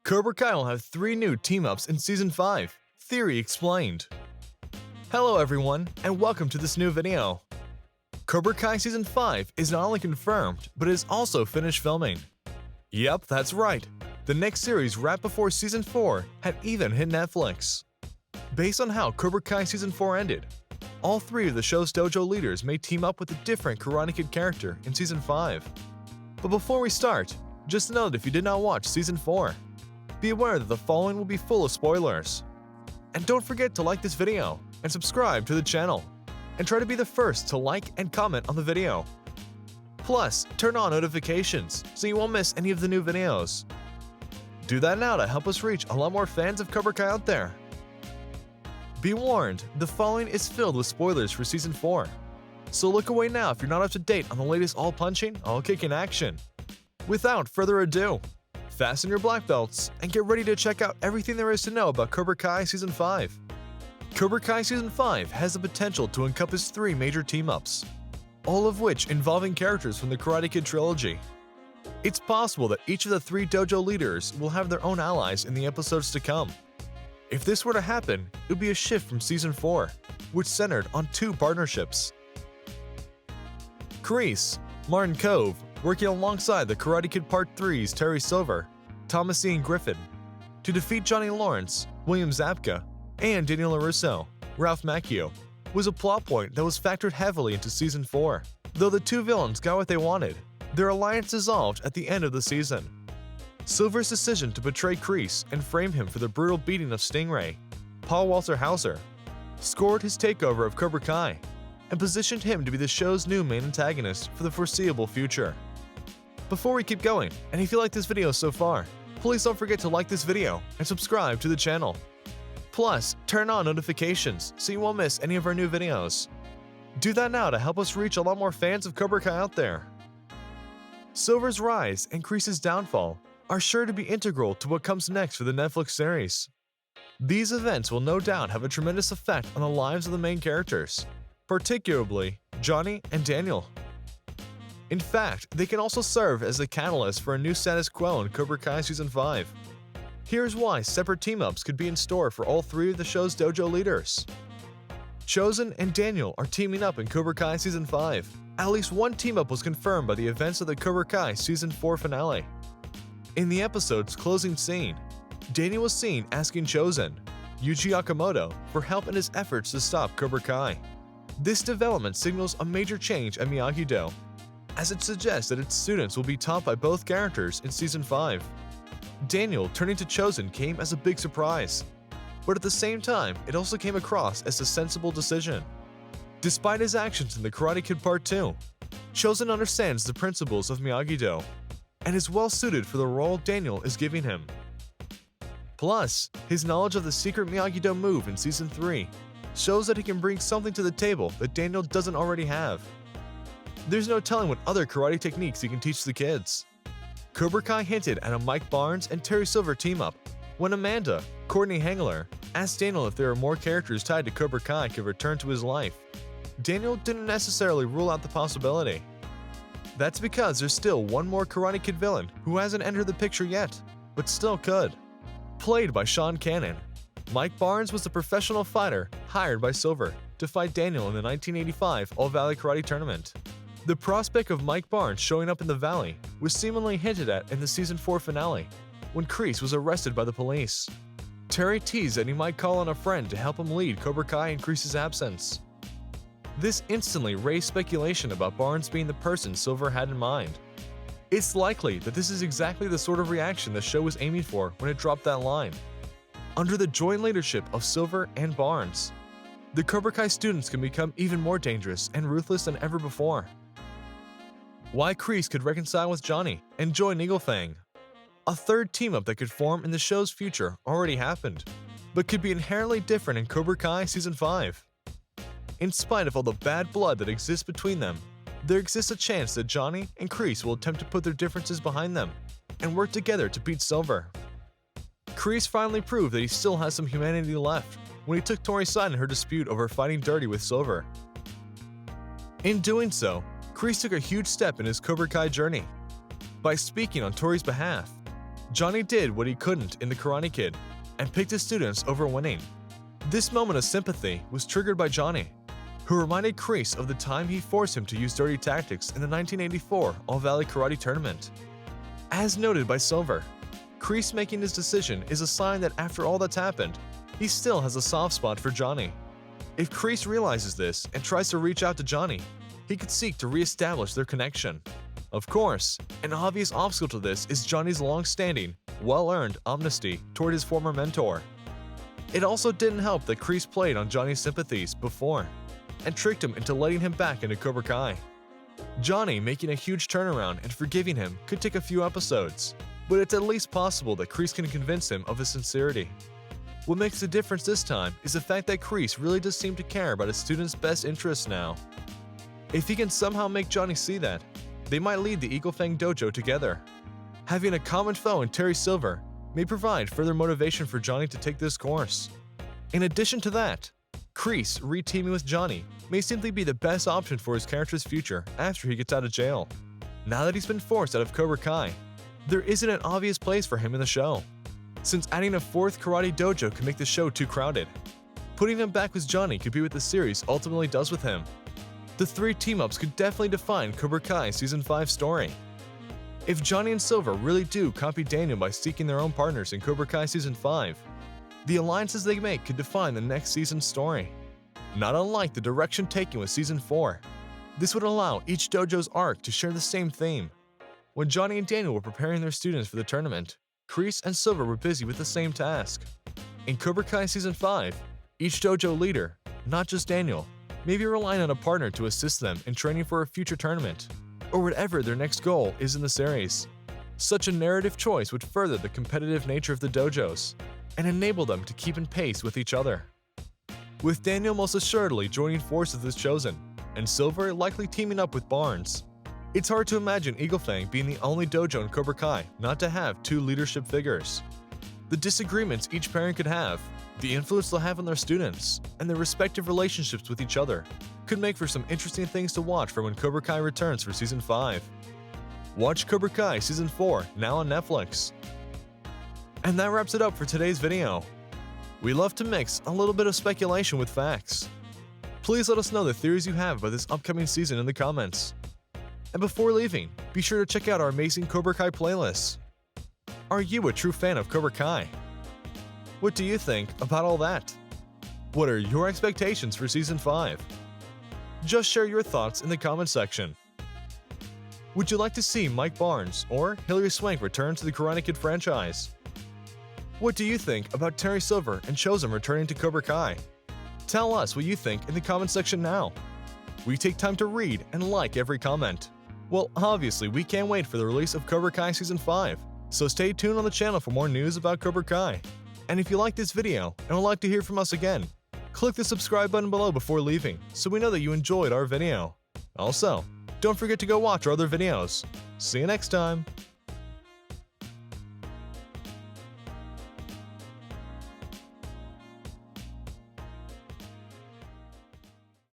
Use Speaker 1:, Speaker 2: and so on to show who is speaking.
Speaker 1: Cobra Kai will have 3 new team-ups in Season 5. Theory explained. Hello everyone, and welcome to this new video. Cobra Kai Season 5 is not only confirmed, but is also finished filming. Yep, that's right. The next series right before Season 4 had even hit Netflix. Based on how Cobra Kai Season 4 ended, all 3 of the show's dojo leaders may team up with a different Karate Kid character in Season 5. But before we start, just note if you did not watch Season 4, be aware that the following will be full of spoilers. And don't forget to like this video and subscribe to the channel, and try to be the first to like and comment on the video. Plus, turn on notifications so you won't miss any of the new videos. Do that now to help us reach a lot more fans of Cobra Kai out there. Be warned, the following is filled with spoilers for Season 4, so look away now if you're not up to date on the latest all-punching, all-kicking action. Without further ado, fasten your black belts and get ready to check out everything there is to know about Cobra Kai Season 5. Cobra Kai Season 5 has the potential to encompass 3 major team-ups, all of which involving characters from the Karate Kid trilogy. It's possible that each of the 3 dojo leaders will have their own allies in the episodes to come. If this were to happen, it would be a shift from Season 4, which centered on 2 partnerships. Kreese, Martin Kove, working alongside the Karate Kid Part 3's Terry Silver, Thomas Ian Griffin, to defeat Johnny Lawrence, William Zabka, and Daniel LaRusso, Ralph Macchio, was a plot point that was factored heavily into Season 4. Though the 2 villains got what they wanted, their alliance dissolved at the end of the season. Silver's decision to betray Kreese and frame him for the brutal beating of Stingray, Paul Walter Hauser, scored his takeover of Cobra Kai and positioned him to be the show's new main antagonist for the foreseeable future. Before we keep going, and if you like this video so far, please don't forget to like this video and subscribe to the channel. Plus, turn on notifications so you won't miss any of our new videos. Do that now to help us reach a lot more fans of Cobra Kai out there. Silver's rise and Kreese's downfall are sure to be integral to what comes next for the Netflix series. These events will no doubt have a tremendous effect on the lives of the main characters, particularly Gianni and Daniel. In fact, they can also serve as the catalyst for a new status quo in Cobra Kai Season 5. Here's why separate team-ups could be in store for all 3 of the show's dojo leaders. Chozen and Daniel are teaming up in Cobra Kai Season 5. At least one team-up was confirmed by the events of the Cobra Kai Season 4 finale. In the episode's closing scene, Daniel was seen asking Chozen, Yuji Okamoto, for help in his efforts to stop Cobra Kai. This development signals a major change at Miyagi-Do, as it suggests that its students will be taught by both characters in Season 5. Daniel turning to Chozen came as a big surprise, but at the same time, it also came across as a sensible decision. Despite his actions in the Karate Kid Part 2, Chozen understands the principles of Miyagi-Do and is well suited for the role Daniel is giving him. Plus, his knowledge of the secret Miyagi-Do move in Season 3 shows that he can bring something to the table that Daniel doesn't already have. There's no telling what other karate techniques he can teach the kids. Cobra Kai hinted at a Mike Barnes and Terry Silver team-up when Amanda, Courtney Henggeler, asked Daniel if there are more characters tied to Cobra Kai could return to his life. Daniel didn't necessarily rule out the possibility. That's because there's still one more Karate Kid villain who hasn't entered the picture yet, but still could. Played by Sean Cannon, Mike Barnes was the professional fighter hired by Silver to fight Daniel in the 1985 All-Valley Karate Tournament. The prospect of Mike Barnes showing up in the Valley was seemingly hinted at in the Season 4 finale, when Kreese was arrested by the police. Terry teased that he might call on a friend to help him lead Cobra Kai in Kreese's absence. This instantly raised speculation about Barnes being the person Silver had in mind. It's likely that this is exactly the sort of reaction the show was aiming for when it dropped that line. Under the joint leadership of Silver and Barnes, the Cobra Kai students can become even more dangerous and ruthless than ever before. Why Kreese could reconcile with Gianni and join Eagle Fang. A third team-up that could form in the show's future already happened, but could be inherently different in Cobra Kai Season 5. In spite of all the bad blood that exists between them, there exists a chance that Gianni and Kreese will attempt to put their differences behind them and work together to beat Silver. Kreese finally proved that he still has some humanity left when he took Tori's side in her dispute over fighting dirty with Silver. In doing so, Kreese took a huge step in his Cobra Kai journey by speaking on Tori's behalf Gianni did what he couldn't in the Karate Kid and picked his students over winning. This moment of sympathy was triggered by Gianni, who reminded Kreese of the time he forced him to use dirty tactics in the 1984 All-Valley Karate Tournament. As noted by Silver, Kreese making his decision is a sign that after all that's happened, he still has a soft spot for Gianni. If Kreese realizes this and tries to reach out to Gianni, he could seek to re-establish their connection. Of course, an obvious obstacle to this is Gianni's long-standing, well-earned amnesty toward his former mentor. It also didn't help that Kreese played on Gianni's sympathies before and tricked him into letting him back into Cobra Kai. Gianni making a huge turnaround and forgiving him could take a few episodes, but it's at least possible that Kreese can convince him of his sincerity. What makes the difference this time is the fact that Kreese really does seem to care about his students' best interests now. If he can somehow make Gianni see that, they might lead the Eagle Fang Dojo together. Having a common foe in Terry Silver may provide further motivation for Gianni to take this course. In addition to that, Kreese re-teaming with Gianni may simply be the best option for his character's future after he gets out of jail. Now that he's been forced out of Cobra Kai, there isn't an obvious place for him in the show, since adding a fourth karate dojo could make the show too crowded. Putting him back with Gianni could be what the series ultimately does with him. The three team-ups could definitely define Cobra Kai Season 5's story. If Gianni and Silver really do copy Daniel by seeking their own partners in Cobra Kai Season 5, the alliances they make could define the next season's story. Not unlike the direction taken with Season 4, this would allow each dojo's arc to share the same theme. When Gianni and Daniel were preparing their students for the tournament, Kreese and Silver were busy with the same task. In Cobra Kai Season 5, each dojo leader, not just Daniel, may be relying on a partner to assist them in training for a future tournament, or whatever their next goal is in the series. Such a narrative choice would further the competitive nature of the dojos and enable them to keep in pace with each other. With Daniel most assuredly joining forces with Chosen, and Silver likely teaming up with Barnes, it's hard to imagine Eagle Fang being the only dojo in Cobra Kai not to have two leadership figures. The disagreements each parent could have, the influence they'll have on their students, and their respective relationships with each other could make for some interesting things to watch for when Cobra Kai returns for Season 5. Watch Cobra Kai Season 4 now on Netflix. And that wraps it up for today's video. We love to mix a little bit of speculation with facts. Please let us know the theories you have about this upcoming season in the comments. And before leaving, be sure to check out our amazing Cobra Kai playlists. Are you a true fan of Cobra Kai? What do you think about all that? What are your expectations for Season 5? Just share your thoughts in the comment section. Would you like to see Mike Barnes or Hilary Swank return to the Karate Kid franchise? What do you think about Terry Silver and Chosen returning to Cobra Kai? Tell us what you think in the comment section now. We take time to read and like every comment. Well, obviously, we can't wait for the release of Cobra Kai Season 5, so stay tuned on the channel for more news about Cobra Kai. And if you like this video and would like to hear from us again, click the subscribe button below before leaving so we know that you enjoyed our video. Also, don't forget to go watch our other videos. See you next time!